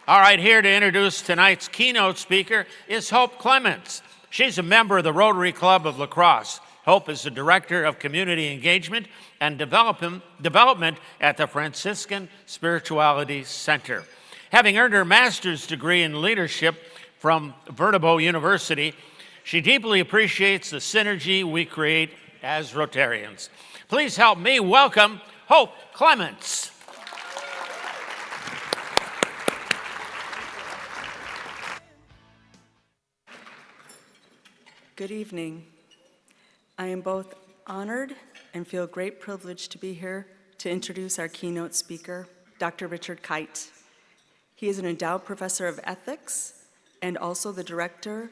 All right, here to introduce tonight's keynote speaker is Hope Clements. She's a member of the Rotary Club of La Crosse. Hope is the Director of Community Engagement and Development at the Franciscan Spirituality Center. Having earned her master's degree in leadership from Viterbo University, she deeply appreciates the synergy we create as Rotarians. Please help me welcome Hope Clements. Good evening. I am both honored and feel great privilege to be here to introduce our keynote speaker, Dr. Richard Kyte. He is an Endowed Professor of Ethics and also the Director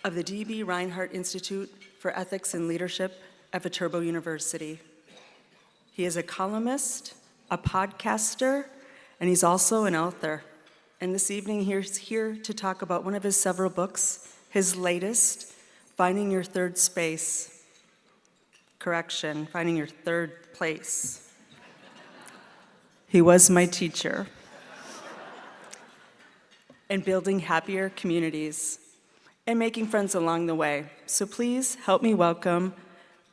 of the D.B. Reinhart Institute for Ethics and Leadership at Viterbo University. He is a columnist, a podcaster, and he's also an author. And this evening he's here to talk about one of his several books, his latest, Finding Your Third Space. Correction, Finding Your Third Place. He was my teacher. And building happier communities and making friends along the way. So please help me welcome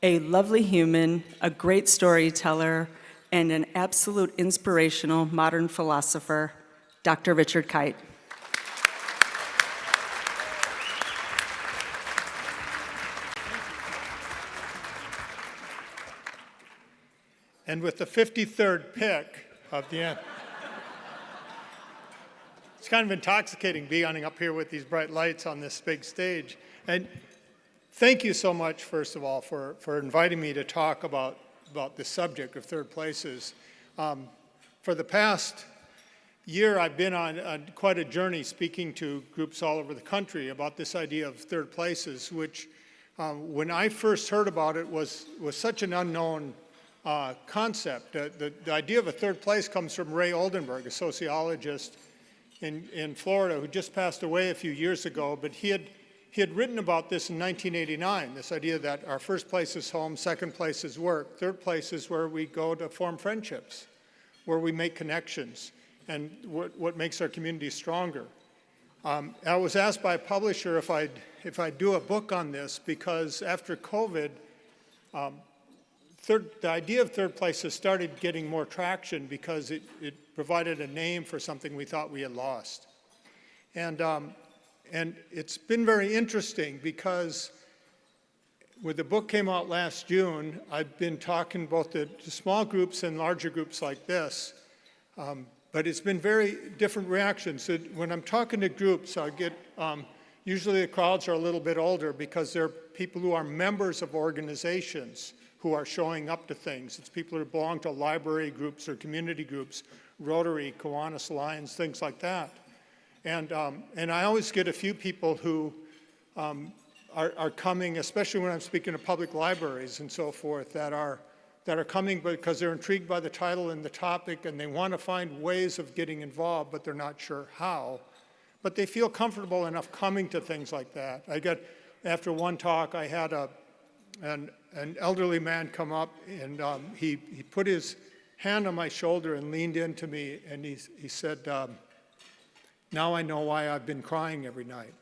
a lovely human, a great storyteller, and an absolute inspirational modern philosopher, Dr. Richard Kyte. And with the 53rd pick of the end. It's kind of intoxicating being up here with these bright lights on this big stage. And thank you so much, first of all, for inviting me to talk about this subject of third places. For the past year, I've been on quite a journey speaking to groups all over the country about this idea of third places, which when I first heard about it was such an unknown concept. The idea of a third place comes from Ray Oldenburg, a sociologist in Florida who just passed away a few years ago, but he had written about this in 1989, this idea that our first place is home, second place is work, third place is where we go to form friendships, where we make connections, and what makes our community stronger. I was asked by a publisher if I'd do a book on this because after COVID, the idea of third places started getting more traction because it provided a name for something we thought we had lost. And it's been very interesting because when the book came out last June, I've been talking both to small groups and larger groups like this, but it's been very different reactions. So when I'm talking to groups, I get, usually the crowds are a little bit older because they're people who are members of organizations who are showing up to things. It's people who belong to library groups or community groups, Rotary, Kiwanis Alliance, things like that. And I always get a few people who are coming, especially when I'm speaking to public libraries and so forth, that are coming because they're intrigued by the title and the topic and they want to find ways of getting involved, but they're not sure how. But they feel comfortable enough coming to things like that. After one talk, I had an elderly man come up and he put his hand on my shoulder and leaned into me and he said, now I know why I've been crying every night.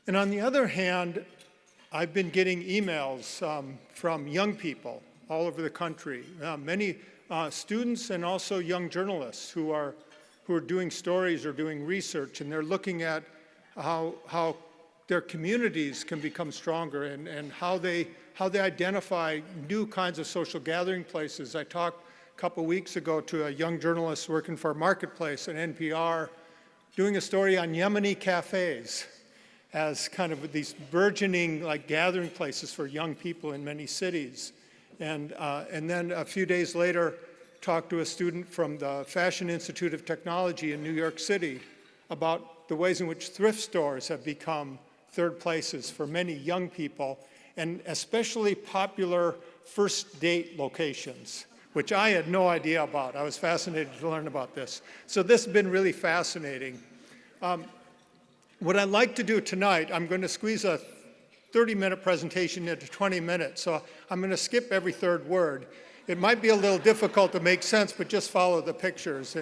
And on the other hand, I've been getting emails from young people all over the country, many students and also young journalists who are doing stories or doing research, and they're looking at how their communities can become stronger and how they identify new kinds of social gathering places. I talked a couple weeks ago to a young journalist working for Marketplace at NPR, doing a story on Yemeni cafes as kind of these burgeoning gathering places for young people in many cities. And then a few days later, talked to a student from the Fashion Institute of Technology in New York City about the ways in which thrift stores have become third places for many young people, and especially popular first date locations, which I had no idea about. I was fascinated to learn about this. So this has been really fascinating. What I'd like to do tonight, I'm going to squeeze a 30-minute presentation into 20 minutes, so I'm going to skip every third word. It might be a little difficult to make sense, but just follow the pictures.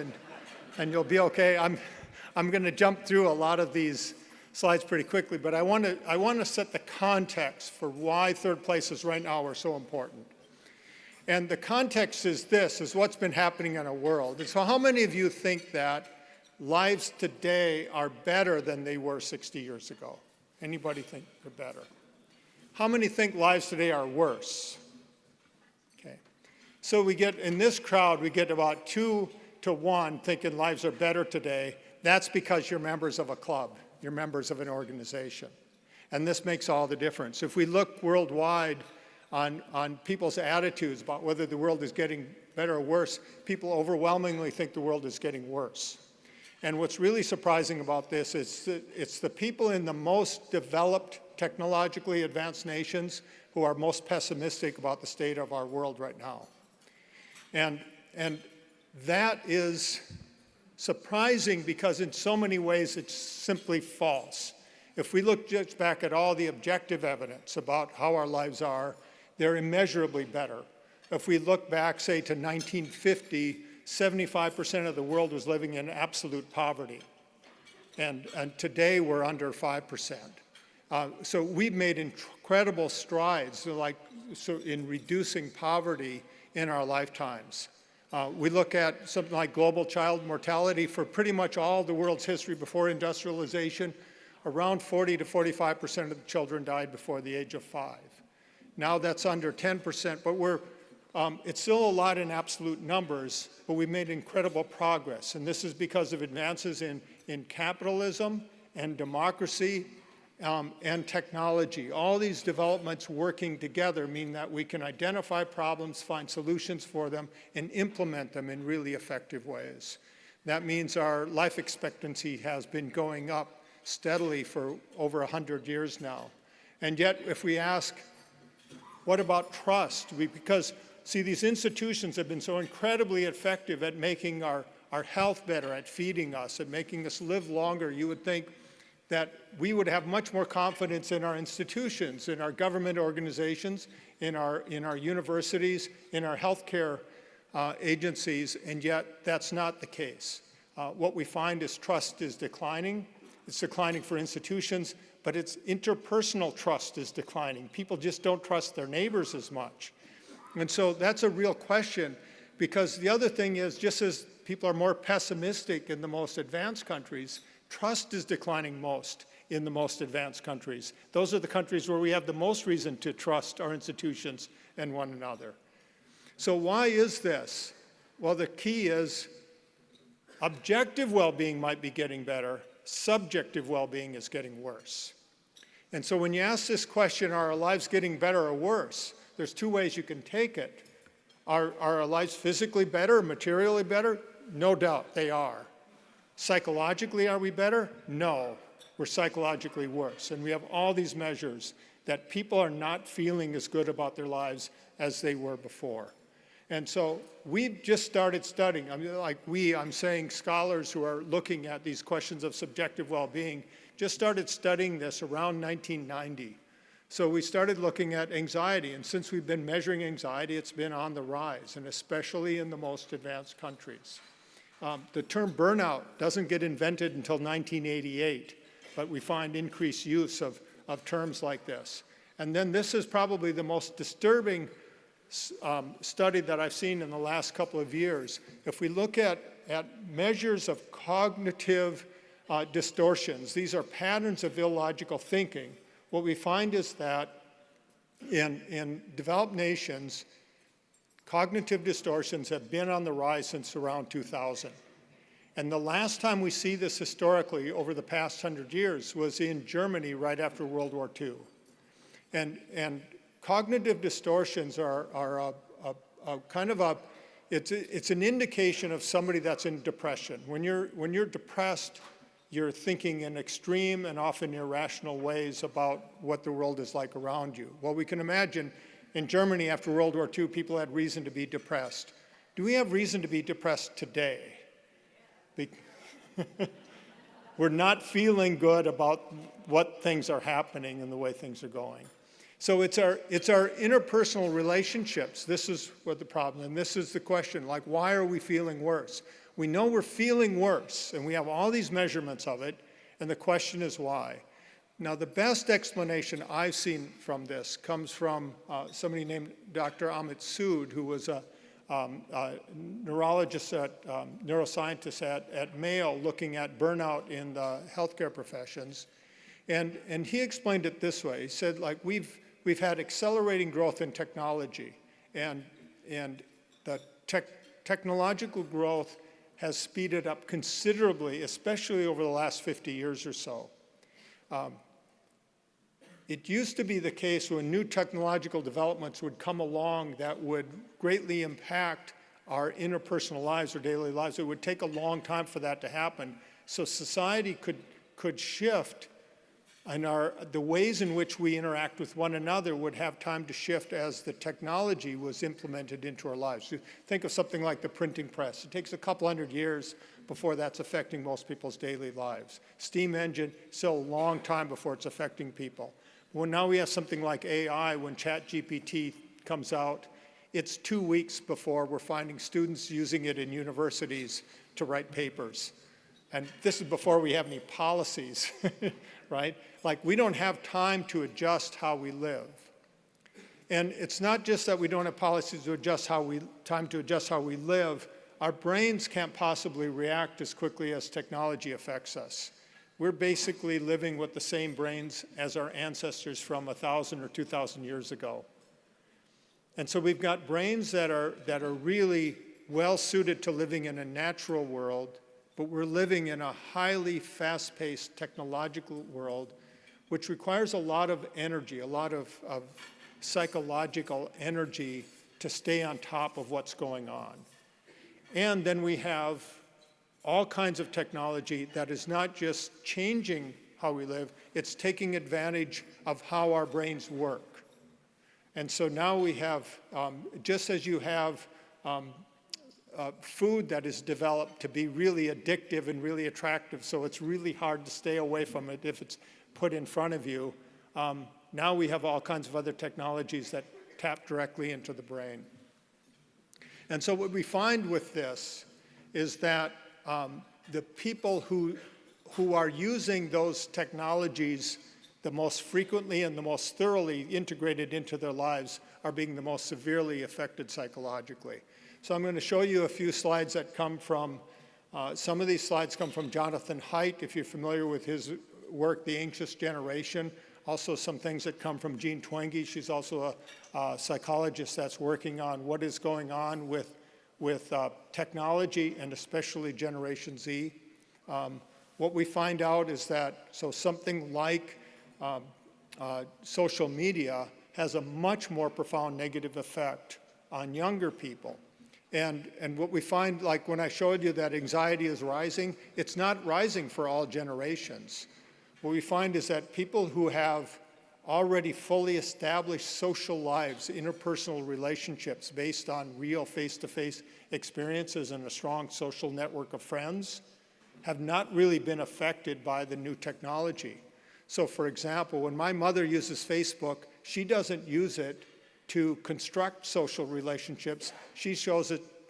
and you'll be okay. I'm going to jump through a lot of these slides pretty quickly, but I want to set the context for why third places right now are so important. And the context is this, is what's been happening in our world. And so how many of you think that lives today are better than they were 60 years ago? Anybody think they're better? How many think lives today are worse? Okay. So we get, in this crowd, we get about 2 to 1 thinking lives are better today. That's because you're members of a club. You're members of an organization. And this makes all the difference. If we look worldwide on people's attitudes about whether the world is getting better or worse, people overwhelmingly think the world is getting worse. And what's really surprising about this is that it's the people in the most developed, technologically advanced nations who are most pessimistic about the state of our world right now. And that is surprising because in so many ways it's simply false. If we look just back at all the objective evidence about how our lives are, they're immeasurably better. If we look back, say, to 1950, 75% of the world was living in absolute poverty. And today we're under 5%. So we've made incredible strides in reducing poverty in our lifetimes. We look at something like global child mortality for pretty much all the world's history before industrialization. Around 40 to 45% of the children died before the age of 5. Now that's under 10%, but it's still a lot in absolute numbers, but we've made incredible progress. And this is because of advances in capitalism and democracy and technology. All these developments working together mean that we can identify problems, find solutions for them, and implement them in really effective ways. That means our life expectancy has been going up steadily for over 100 years now. And yet, if we ask, what about trust? Because, see, these institutions have been so incredibly effective at making our health better, at feeding us, at making us live longer. You would think that we would have much more confidence in our institutions, in our government organizations, in our universities, in our healthcare agencies, and yet that's not the case. What we find is trust is declining. It's declining for institutions, but it's interpersonal trust is declining. People just don't trust their neighbors as much. And so that's a real question, because the other thing is, just as people are more pessimistic in the most advanced countries, trust is declining most in the most advanced countries. Those are the countries where we have the most reason to trust our institutions and one another. So why is this? Well, the key is objective well-being might be getting better, subjective well-being is getting worse. And so when you ask this question, are our lives getting better or worse? There's 2 ways you can take it. Are our lives physically better, materially better? No doubt they are. Psychologically, are we better? No, we're psychologically worse. And we have all these measures that people are not feeling as good about their lives as they were before. And so we've just started studying. I'm saying scholars who are looking at these questions of subjective well-being just started studying this around 1990. So we started looking at anxiety, and since we've been measuring anxiety, it's been on the rise, and especially in the most advanced countries. The term burnout doesn't get invented until 1988, but we find increased use of terms like this. And then this is probably the most disturbing study that I've seen in the last couple of years. If we look at measures of cognitive distortions, these are patterns of illogical thinking, what we find is that in developed nations, cognitive distortions have been on the rise since around 2000. And the last time we see this historically over the past 100 years was in Germany right after World War II. And cognitive distortions are it's an indication of somebody that's in depression. When you're depressed, you're thinking in extreme and often irrational ways about what the world is like around you. Well, we can imagine in Germany after World War II, people had reason to be depressed. Do we have reason to be depressed today? We're not feeling good about what things are happening and the way things are going. So it's our interpersonal relationships. This is what the problem, and this is the question, like, why are we feeling worse? We know we're feeling worse, and we have all these measurements of it, and the question is why. Now, the best explanation I've seen from this comes from somebody named Dr. Amit Sood, who was a neurologist, neuroscientist at Mayo, looking at burnout in the healthcare professions. And he explained it this way. He said, like, we've had accelerating growth in technology, and the technological growth has speeded up considerably, especially over the last 50 years or so. It used to be the case when new technological developments would come along that would greatly impact our interpersonal lives or daily lives. It would take a long time for that to happen. So society could shift, and the ways in which we interact with one another would have time to shift as the technology was implemented into our lives. You think of something like the printing press. It takes a couple hundred years before that's affecting most people's daily lives. Steam engine, still a long time before it's affecting people. Well, now we have something like AI. When ChatGPT comes out, it's 2 weeks before we're finding students using it in universities to write papers. And this is before we have any policies, right? Like, we don't have time to adjust how we live. And it's not just that we don't have policies to adjust time to adjust how we live. Our brains can't possibly react as quickly as technology affects us. We're basically living with the same brains as our ancestors from 1,000 or 2,000 years ago. And so we've got brains that are really well suited to living in a natural world, but we're living in a highly fast-paced technological world, which requires a lot of energy, a lot of psychological energy to stay on top of what's going on. And then we have all kinds of technology that is not just changing how we live, it's taking advantage of how our brains work. And so now we have, just as you have food that is developed to be really addictive and really attractive, so it's really hard to stay away from it if it's put in front of you, now we have all kinds of other technologies that tap directly into the brain. And so what we find with this is that the people who are using those technologies the most frequently and the most thoroughly integrated into their lives are being the most severely affected psychologically. So I'm going to show you a few slides that come from, some of these slides come from Jonathan Haidt, if you're familiar with his work, The Anxious Generation. Also some things that come from Jean Twenge. She's also a psychologist that's working on what is going on with technology, and especially Generation Z. What we find out is that, so something like social media has a much more profound negative effect on younger people. And what we find, like when I showed you that anxiety is rising, it's not rising for all generations. What we find is that people who have already fully established social lives, interpersonal relationships based on real face-to-face experiences and a strong social network of friends, have not really been affected by the new technology. So for example, when my mother uses Facebook, she doesn't use it to construct social relationships. She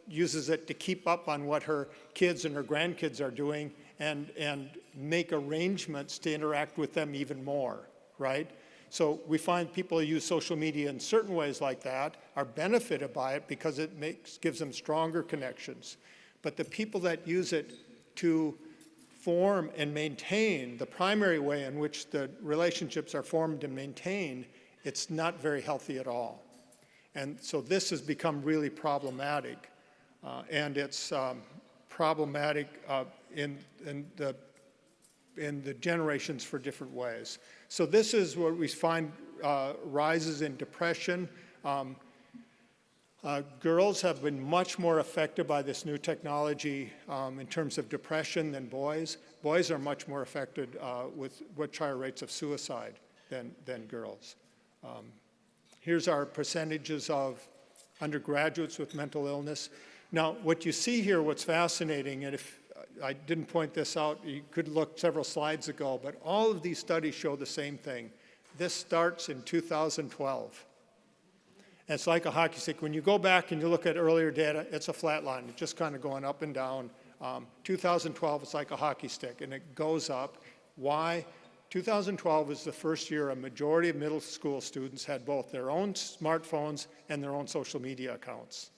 uses it to keep up on what her kids and her grandkids are doing and make arrangements to interact with them even more, right? So we find people who use social media in certain ways like that are benefited by it because it gives them stronger connections. But the people that use it to form and maintain, the primary way in which the relationships are formed and maintained, it's not very healthy at all. And so this has become really problematic. And it's problematic in the generations for different ways. So this is what we find rises in depression. Girls have been much more affected by this new technology in terms of depression than boys. Boys are much more affected with much higher rates of suicide than girls. Here's our percentages of undergraduates with mental illness. Now, what you see here, what's fascinating, and if I didn't point this out, you could look several slides ago, but all of these studies show the same thing. This starts in 2012. And it's like a hockey stick. When you go back and you look at earlier data, it's a flat line. It's just kind of going up and down 2012 is like a hockey stick, and it goes up. Why? 2012 is the first year a majority of middle school students had both their own smartphones and their own social media accounts.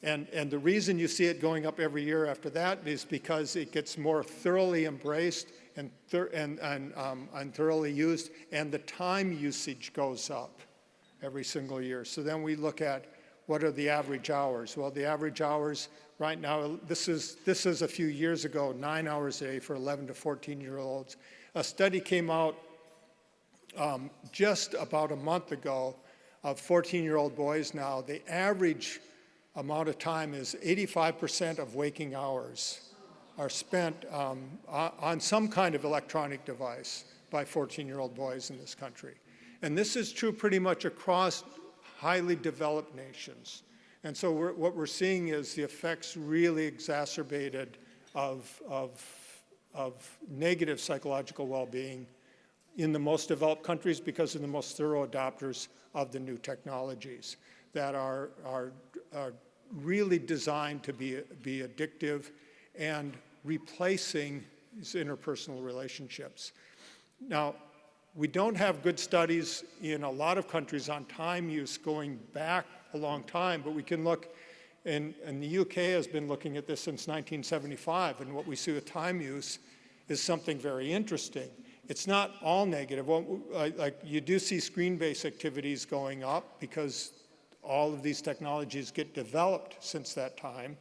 And the reason you see it going up every year after that is because it gets more thoroughly embraced and thoroughly used, and the time usage goes up every single year. So then we look at what are the average hours. Well, the average hours right now, this is a few years ago, 9 hours a day for 11 to 14-year-olds. A study came out just about a month ago of 14-year-old boys now. The average amount of time is 85% of waking hours are spent on some kind of electronic device by 14-year-old boys in this country. And this is true pretty much across highly developed nations. And so what we're seeing is the effects really exacerbated of negative psychological well-being in the most developed countries because of the most thorough adopters of the new technologies that are really designed to be addictive and replacing these interpersonal relationships. Now, we don't have good studies in a lot of countries on time use going back a long time, but we can look, and the UK has been looking at this since 1975, and what we see with time use is something very interesting. It's not all negative. Well, like you do see screen-based activities going up because all of these technologies get developed since that time,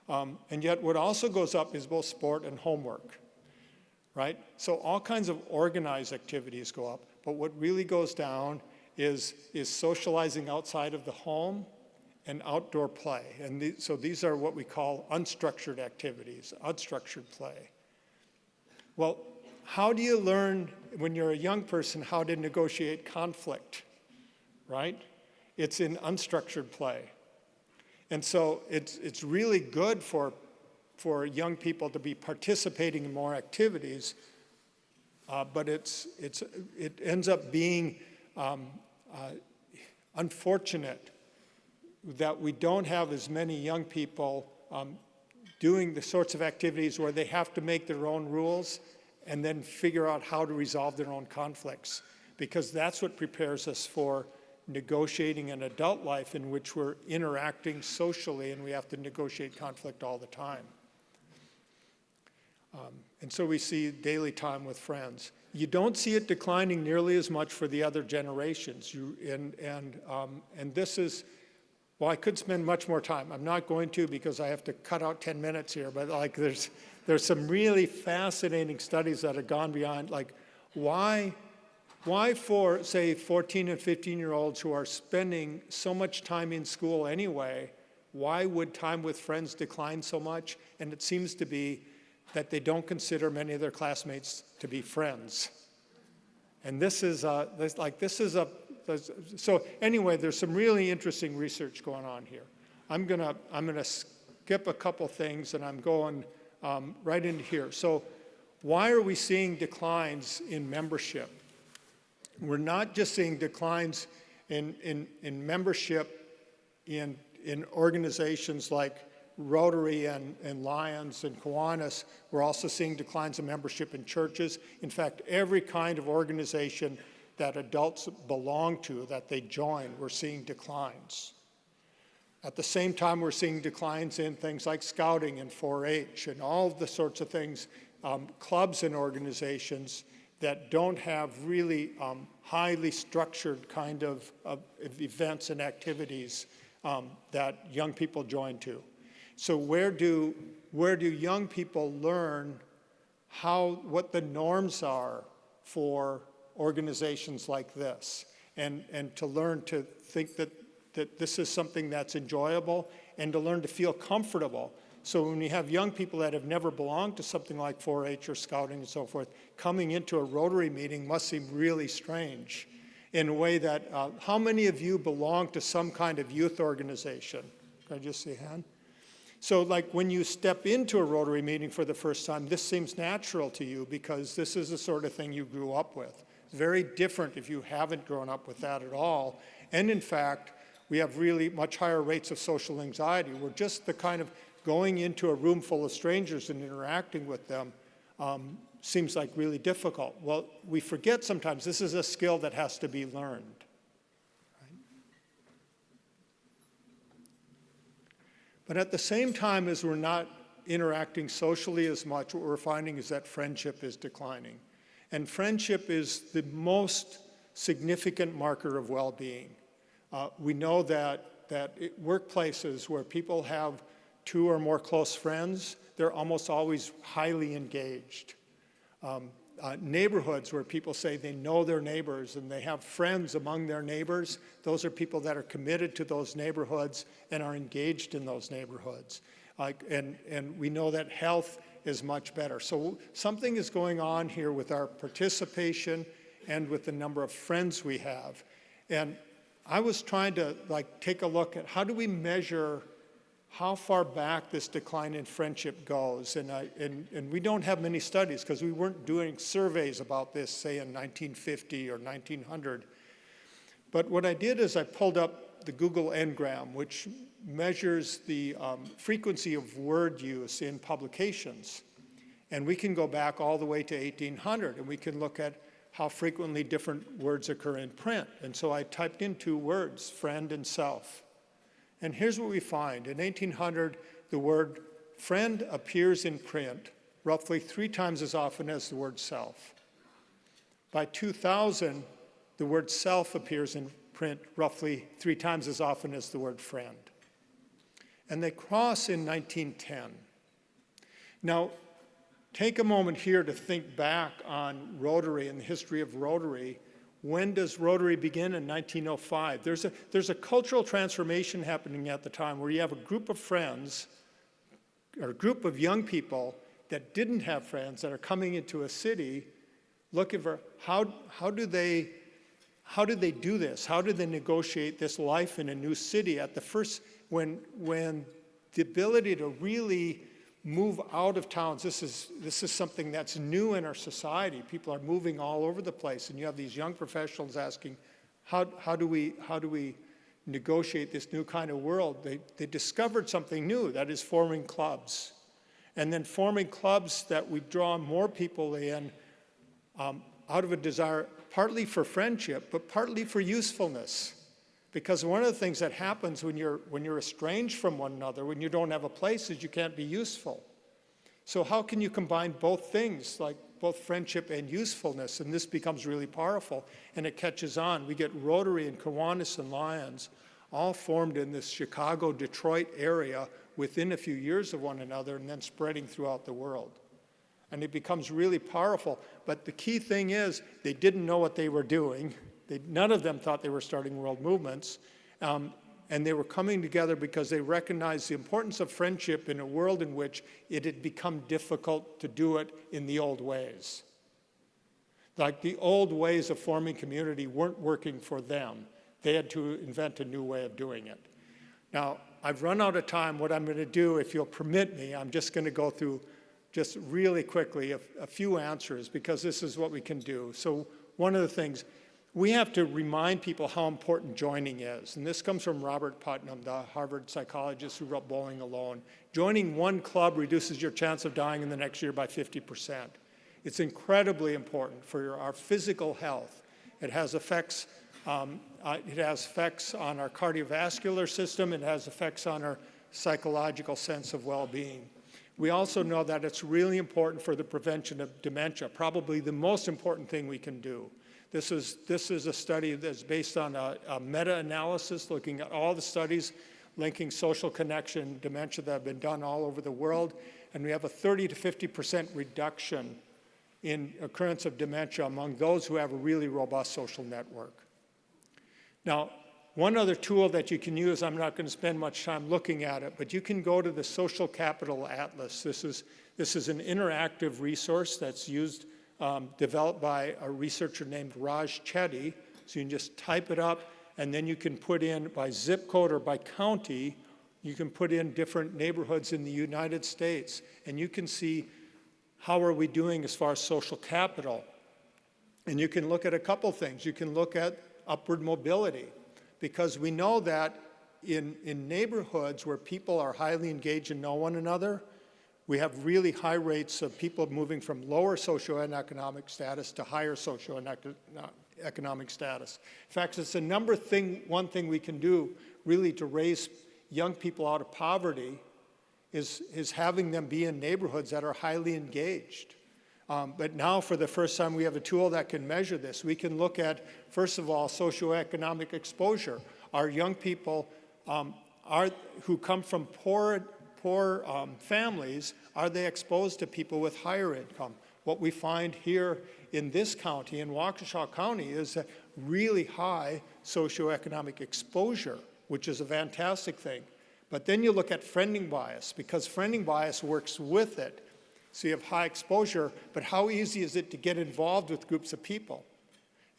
and yet what also goes up is both sport and homework. Right? So all kinds of organized activities go up, but what really goes down is socializing outside of the home and outdoor play. And so these are what we call unstructured activities, unstructured play. Well, how do you learn when you're a young person how to negotiate conflict, right? It's in unstructured play. And so it's really good for young people to be participating in more activities, but it ends up being unfortunate that we don't have as many young people doing the sorts of activities where they have to make their own rules and then figure out how to resolve their own conflicts, because that's what prepares us for negotiating an adult life in which we're interacting socially and we have to negotiate conflict all the time. And so we see daily time with friends. You don't see it declining nearly as much for the other generations. And this is, well, I could spend much more time. I'm not going to because I have to cut out 10 minutes here, but like there's some really fascinating studies that have gone beyond, like why for, say, 14 and 15-year-olds who are spending so much time in school anyway, why would time with friends decline so much? And it seems to be that they don't consider many of their classmates to be friends. And so anyway, there's some really interesting research going on here. I'm gonna skip a couple things and I'm going right into here. So why are we seeing declines in membership? We're not just seeing declines in membership in organizations like Rotary and Lions and Kiwanis. We're also seeing declines in membership in churches. In fact, every kind of organization that adults belong to, that they join, we're seeing declines. At the same time, we're seeing declines in things like scouting and 4-H and all of the sorts of things, clubs and organizations that don't have really highly structured kind of events and activities that young people join to. So where do young people learn what the norms are for organizations like this, and to learn to think that this is something that's enjoyable, and to learn to feel comfortable. So when you have young people that have never belonged to something like 4-H or scouting and so forth, coming into a Rotary meeting must seem really strange in a way that, how many of you belong to some kind of youth organization? Can I just see a hand? So like when you step into a Rotary meeting for the first time, this seems natural to you because this is the sort of thing you grew up with. It's very different if you haven't grown up with that at all. And in fact, we have really much higher rates of social anxiety. We're just the kind of going into a room full of strangers and interacting with them seems like really difficult. Well, we forget sometimes this is a skill that has to be learned. Right? But at the same time as we're not interacting socially as much, what we're finding is that friendship is declining. And friendship is the most significant marker of well-being. We know that workplaces where people have 2 or more close friends, they're almost always highly engaged. Neighborhoods where people say they know their neighbors and they have friends among their neighbors, those are people that are committed to those neighborhoods and are engaged in those neighborhoods. And we know that health is much better. So something is going on here with our participation and with the number of friends we have. And I was trying to take a look at how do we measure how far back this decline in friendship goes. And we don't have many studies because we weren't doing surveys about this, say, in 1950 or 1900. But what I did is I pulled up the Google Ngram, which measures the frequency of word use in publications. And we can go back all the way to 1800, and we can look at how frequently different words occur in print. And so I typed in 2 words, friend and self. And here's what we find. In 1800, the word friend appears in print roughly 3 times as often as the word self. By 2000, the word self appears in print roughly 3 times as often as the word friend. And they cross in 1910. Now, take a moment here to think back on Rotary and the history of Rotary. When does Rotary begin? In 1905. There's a cultural transformation happening at the time where you have a group of friends, or a group of young people that didn't have friends that are coming into a city looking for how do they do this? How do they negotiate this life in a new city at the first, when the ability to really move out of towns, this is something that's new in our society. People are moving all over the place, and you have these young professionals asking, how do we negotiate this new kind of world? They discovered something new, that is forming clubs. And then forming clubs that we draw more people in out of a desire, partly for friendship, but partly for usefulness. Because one of the things that happens when you're estranged from one another, when you don't have a place, is you can't be useful. So how can you combine both things, like both friendship and usefulness? And this becomes really powerful, and it catches on. We get Rotary and Kiwanis and Lions all formed in this Chicago, Detroit area within a few years of one another, and then spreading throughout the world. And it becomes really powerful. But the key thing is, they didn't know what they were doing. None of them thought they were starting world movements, and they were coming together because they recognized the importance of friendship in a world in which it had become difficult to do it in the old ways. Like the old ways of forming community weren't working for them. They had to invent a new way of doing it. Now, I've run out of time. What I'm going to do, if you'll permit me, I'm just going to go through just really quickly a few answers, because this is what we can do. So one of the things, we have to remind people how important joining is. And this comes from Robert Putnam, the Harvard psychologist who wrote Bowling Alone. Joining one club reduces your chance of dying in the next year by 50%. It's incredibly important for our physical health. It has effects on our cardiovascular system. It has effects on our psychological sense of well-being. We also know that it's really important for the prevention of dementia, probably the most important thing we can do. This is a study that's based on a meta-analysis looking at all the studies linking social connection and dementia that have been done all over the world. And we have a 30 to 50% reduction in occurrence of dementia among those who have a really robust social network. Now, one other tool that you can use, I'm not going to spend much time looking at it, but you can go to the Social Capital Atlas. This is an interactive resource that's used, developed by a researcher named Raj Chetty. So you can just type it up, and then you can put in by zip code or by county, you can put in different neighborhoods in the United States, and you can see how are we doing as far as social capital. And you can look at a couple things. You can look at upward mobility, because we know that in neighborhoods where people are highly engaged and know one another, we have really high rates of people moving from lower socioeconomic status to higher socioeconomic status. In fact, it's one thing we can do really to raise young people out of poverty is having them be in neighborhoods that are highly engaged. But now, for the first time, we have a tool that can measure this. We can look at, first of all, socioeconomic exposure. Our young people who come from poor families, are they exposed to people with higher income? What we find here in this county, in Waukesha County, is a really high socioeconomic exposure, which is a fantastic thing. But then you look at friending bias, because friending bias works with it. So you have high exposure, but how easy is it to get involved with groups of people?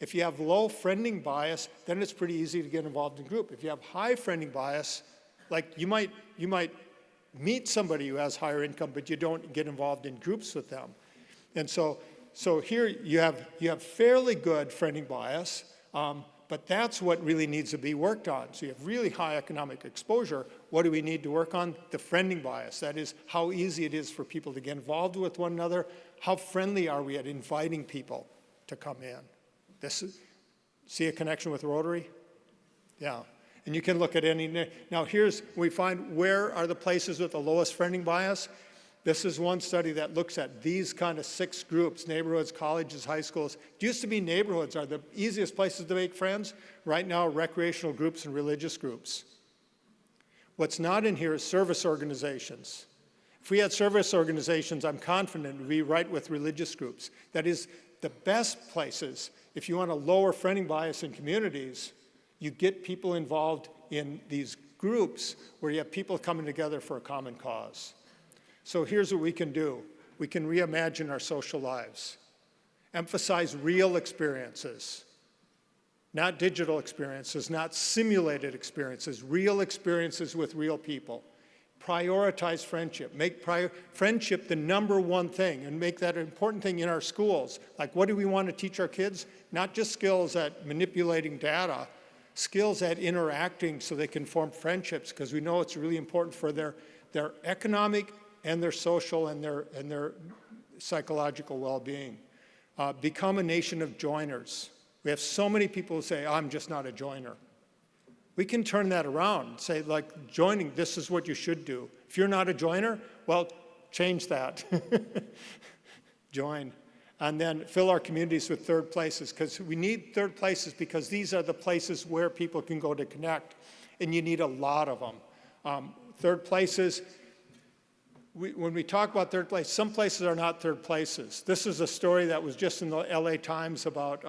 If you have low friending bias, then it's pretty easy to get involved in group. If you have high friending bias, like you might meet somebody who has higher income, but you don't get involved in groups with them. And so here you have fairly good friending bias, but that's what really needs to be worked on. So you have really high economic exposure. What do we need to work on? The friending bias. That is how easy it is for people to get involved with one another. How friendly are we at inviting people to come in? See a connection with Rotary? Yeah. And you can look at any, now we find where are the places with the lowest friending bias. This is one study that looks at these kind of 6 groups: neighborhoods, colleges, high schools. It used to be neighborhoods are the easiest places to make friends. Right now, recreational groups and religious groups. What's not in here is service organizations. If we had service organizations, I'm confident we'd be right with religious groups. That is, the best places, if you want to lower friending bias in communities, you get people involved in these groups where you have people coming together for a common cause. So here's what we can do. We can reimagine our social lives. Emphasize real experiences, not digital experiences, not simulated experiences, real experiences with real people. Prioritize friendship. Make friendship the #1 thing, and make that an important thing in our schools. Like, what do we want to teach our kids? Not just skills at manipulating data, skills at interacting so they can form friendships, because we know it's really important for their economic and their social and their psychological well-being. Become a nation of joiners. We have so many people who say, I'm just not a joiner. We can turn that around and say, like, joining, this is what you should do. If you're not a joiner, well, change that. Join. And then fill our communities with third places, because we need third places, because these are the places where people can go to connect, and you need a lot of them. Third places, when we talk about third place, some places are not third places. This is a story that was just in the LA Times about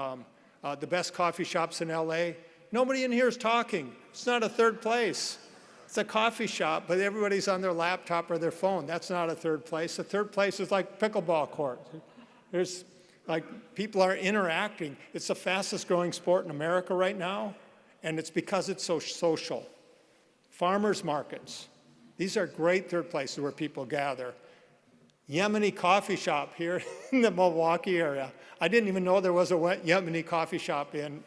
the best coffee shops in LA. Nobody in here is talking. It's not a third place. It's a coffee shop, but everybody's on their laptop or their phone. That's not a third place. A third place is like pickleball court. There's like people are interacting. It's the fastest growing sport in America right now, and it's because it's so social. Farmers markets. These are great third places where people gather. Yemeni coffee shop here in the Milwaukee area. I didn't even know there was a Yemeni coffee shop in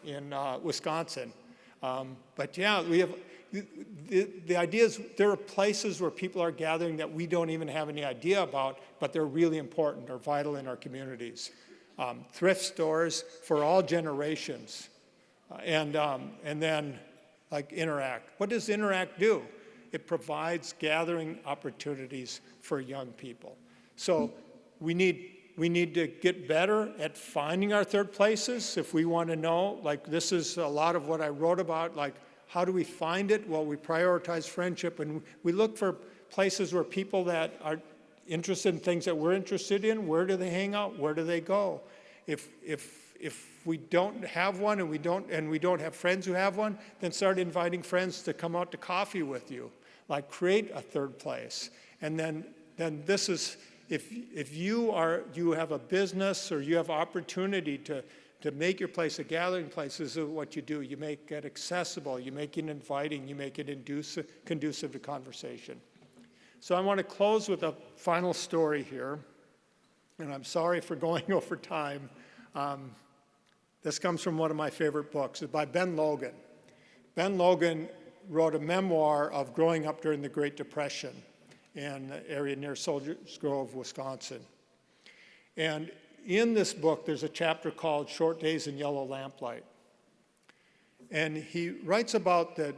Wisconsin. But yeah, we have the idea is there are places where people are gathering that we don't even have any idea about, but they're really important or vital in our communities. Thrift stores for all generations, and then like Interact. What does Interact do? It provides gathering opportunities for young people. So we need to get better at finding our third places if we want to know. Like, this is a lot of what I wrote about, like, how do we find it? Well, we prioritize friendship, and we look for places where people that are interested in things that we're interested in, where do they hang out? Where do they go? If we don't have one and we don't have friends who have one, then start inviting friends to come out to coffee with you. Like, create a third place. And then this is, if you have a business or you have opportunity to make your place a gathering place, this is what you do. You make it accessible, you make it inviting, you make it conducive to conversation. So I want to close with a final story here, and I'm sorry for going over time. This comes from one of my favorite books. It's by Ben Logan. Ben Logan wrote a memoir of growing up during the Great Depression in the area near Soldiers Grove, Wisconsin. And in this book, there's a chapter called Short Days in Yellow Lamplight. And he writes about the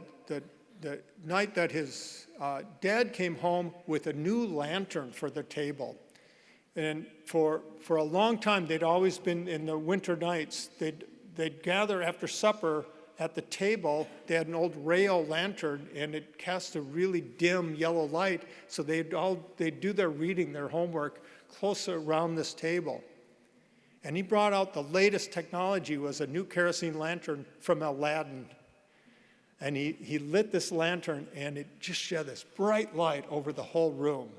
night that his dad came home with a new lantern for the table. And for a long time, they'd always been, in the winter nights, they'd gather after supper at the table. They had an old rail lantern, and it cast a really dim yellow light, so they'd do their reading, their homework, closer around this table. And he brought out the latest technology, was a new kerosene lantern from Aladdin. And he lit this lantern, and it just shed this bright light over the whole room.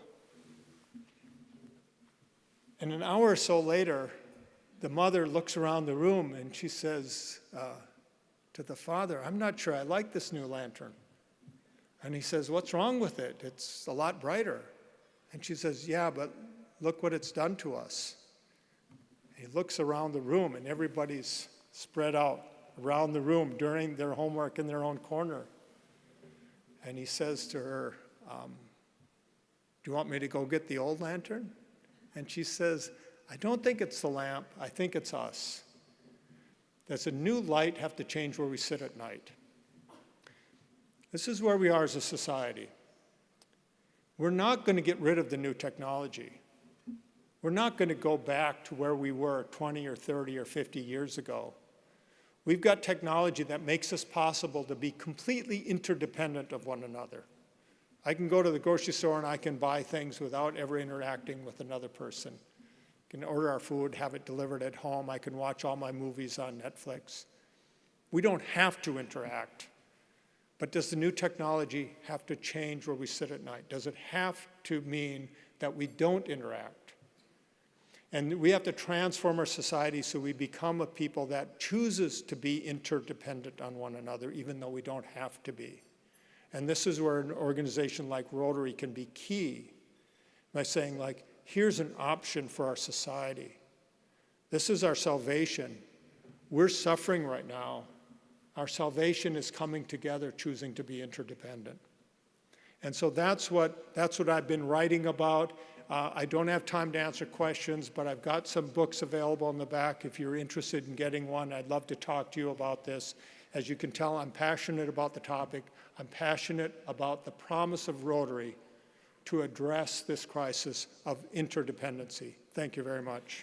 And an hour or so later, the mother looks around the room, and she says to the father, "I'm not sure I like this new lantern." And he says, "What's wrong with it? It's a lot brighter." And she says, "Yeah, but look what it's done to us." He looks around the room, and everybody's spread out around the room during their homework in their own corner. And he says to her, "Do you want me to go get the old lantern?" And she says, "I don't think it's the lamp, I think it's us. Does a new light have to change where we sit at night?" This is where we are as a society. We're not going to get rid of the new technology. We're not going to go back to where we were 20 or 30 or 50 years ago. We've got technology that makes us possible to be completely interdependent of one another. I can go to the grocery store and I can buy things without ever interacting with another person. I can order our food, have it delivered at home. I can watch all my movies on Netflix. We don't have to interact. But does the new technology have to change where we sit at night? Does it have to mean that we don't interact? And we have to transform our society so we become a people that chooses to be interdependent on one another, even though we don't have to be. And this is where an organization like Rotary can be key by saying, like, here's an option for our society. This is our salvation. We're suffering right now. Our salvation is coming together, choosing to be interdependent. And so that's what I've been writing about. I don't have time to answer questions, but I've got some books available in the back. If you're interested in getting one, I'd love to talk to you about this. As you can tell, I'm passionate about the topic. I'm passionate about the promise of Rotary to address this crisis of interdependency. Thank you very much.